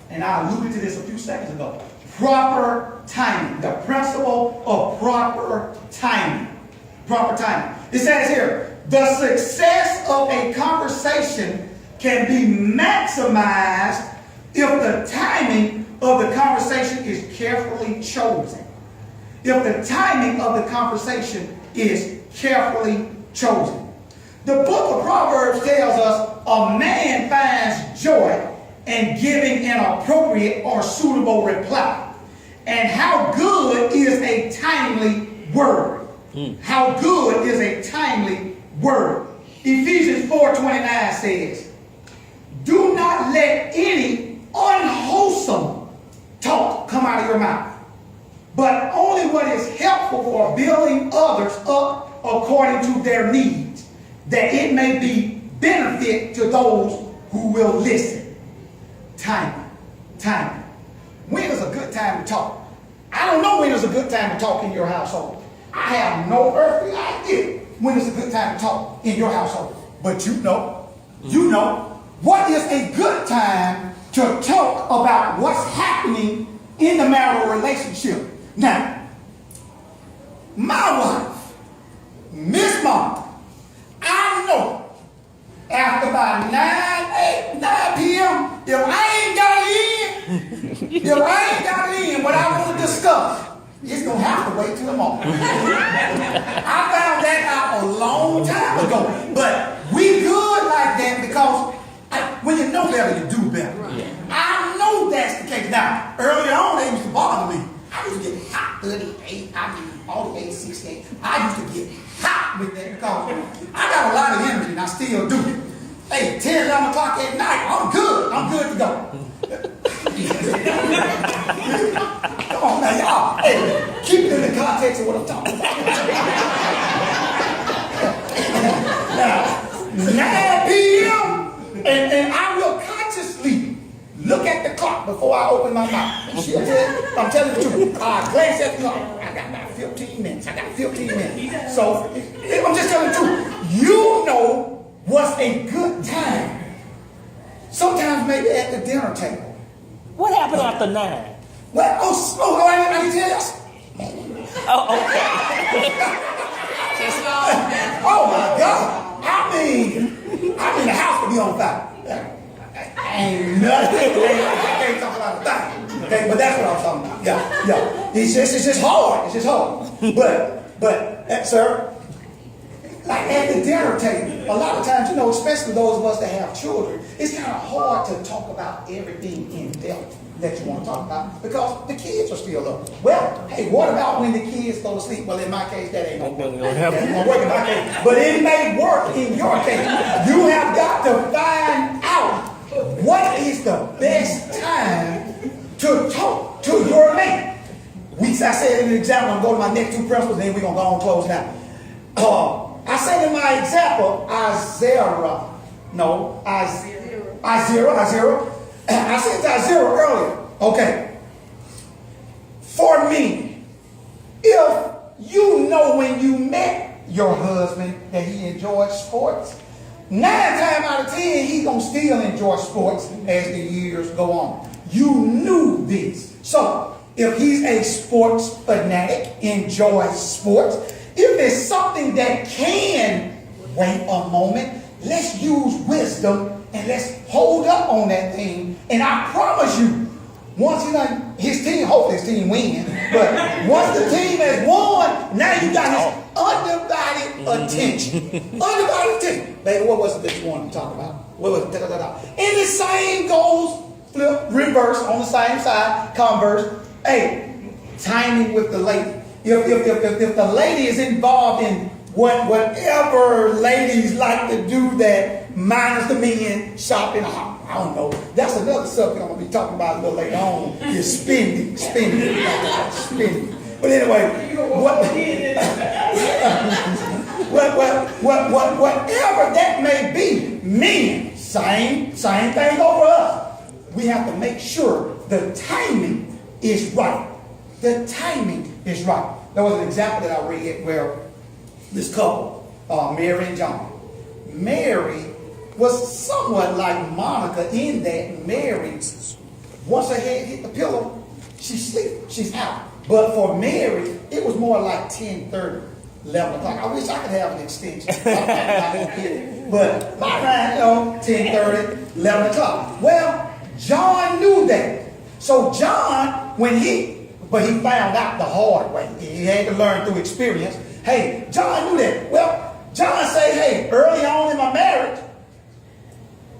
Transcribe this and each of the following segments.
and I alluded to this a few seconds ago. Proper timing. The principle of proper timing. Proper timing. It says here, the success of a conversation can be maximized if the timing of the conversation is carefully chosen. If the timing of the conversation is carefully chosen. The book of Proverbs tells us a man finds joy in giving an appropriate or suitable reply. And how good is a timely word? How good is a timely word? Ephesians 4:29 says, do not let any unwholesome talk come out of your mouth, but only what is helpful for building others up according to their needs, that it may be benefit to those who will listen. Timing. Timing. When is a good time to talk? I don't know when is a good time to talk in your household. I have no earthly idea when is a good time to talk in your household. But you know, what is a good time to talk about what's happening in the marital relationship. Now, my wife, Miss Martha, I know after about 9 p.m., if I ain't got it in what I want to discuss, it's going to have to wait till the morning. I found that out a long time ago. But we good like that because when you know better, you do better. Right. I know that's the case. Now, earlier on, they used to bother me. I used to get hot 38, all the way 68. I used to get hot with that because I got a lot of energy and I still do. Hey, 10, 11 o'clock at night, I'm good. I'm good to go. Come on now, y'all. Hey, keep it in the context of what I'm talking about. Now, 9 p.m. and I will consciously look at the clock before I open my mouth. I'm telling the truth. I glance at the clock. I got about 15 minutes. I got 15 minutes. So I'm just telling the truth. You know what's a good time. Sometimes maybe at the dinner table. What happened after 9? Well, I didn't tell you. Oh, okay. Oh my God. I mean, the house could be on fire. Ain't nothing. I can't talk about a thing. Okay, but that's what I'm talking about. Yeah. It's just hard. It's just hard. But, sir, like at the dinner table, a lot of times, especially those of us that have children, it's kind of hard to talk about everything in depth that you want to talk about because the kids are still up. Well, hey, what about when the kids go to sleep? Well, in my case, that ain't going to work. That ain't going to work in my case. But it may work in your case. You have got to find out what is the best time to talk to your mate. I said in an example, I'm going to my next two principles, and then we're going to go on and close now. I said in my example, Isaiah. I said to Isaiah earlier. Okay. For me, if you know when you met your husband that he enjoyed sports, 9 times out of 10, he's going to still enjoy sports as the years go on. You knew this. So, if he's a sports fanatic, enjoys sports, if it's something that can wait a moment, let's use wisdom and let's hold up on that thing. And I promise you, once his team, hopefully his team wins, but once the team has won, now you got his undivided attention. Undivided attention. Baby, what was it that you wanted to talk about? What was it? And the same goes, flip, reverse on the same side, converse. Hey, timing with the lady. If the lady is involved in whatever ladies like to do that minus the men shopping, I don't know. That's another subject I'm going to be talking about a little later on, is spending. But anyway, whatever that may be, men, same thing over us. We have to make sure the timing is right. The timing is right. There was an example that I read where this couple, Mary and John. Mary was somewhat like Monica in that Mary once her head hit the pillow, she's asleep, she's out. But for Mary, it was more like 10:30, 11 o'clock. I wish I could have an extension. But my time, 10:30, 11 o'clock. Well, John knew that. So John, but he found out the hard way. He had to learn through experience. Hey, John knew that. Well, John said, hey, early on in my marriage,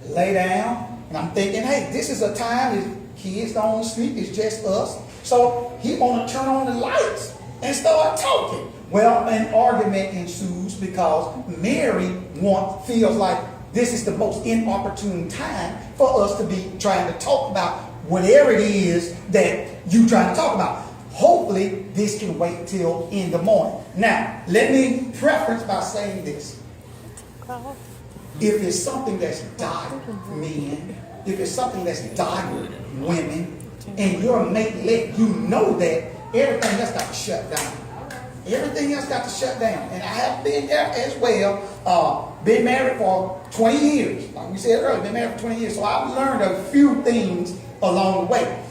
lay down. And I'm thinking, hey, this is a time his kids don't sleep. It's just us. So he want to turn on the lights and start talking. Well, an argument ensues because Mary feels like this is the most inopportune time for us to be trying to talk about whatever it is that you trying to talk about. Hopefully, this can wait till in the morning. Now, let me preference by saying this. If it's something that's dire men, if it's something that's dire women, and your mate let you know that, everything else got to shut down. Everything else got to shut down. And I have been there as well. Been married for 20 years. Like we said earlier, been married for 20 years. So I've learned a few things along the way.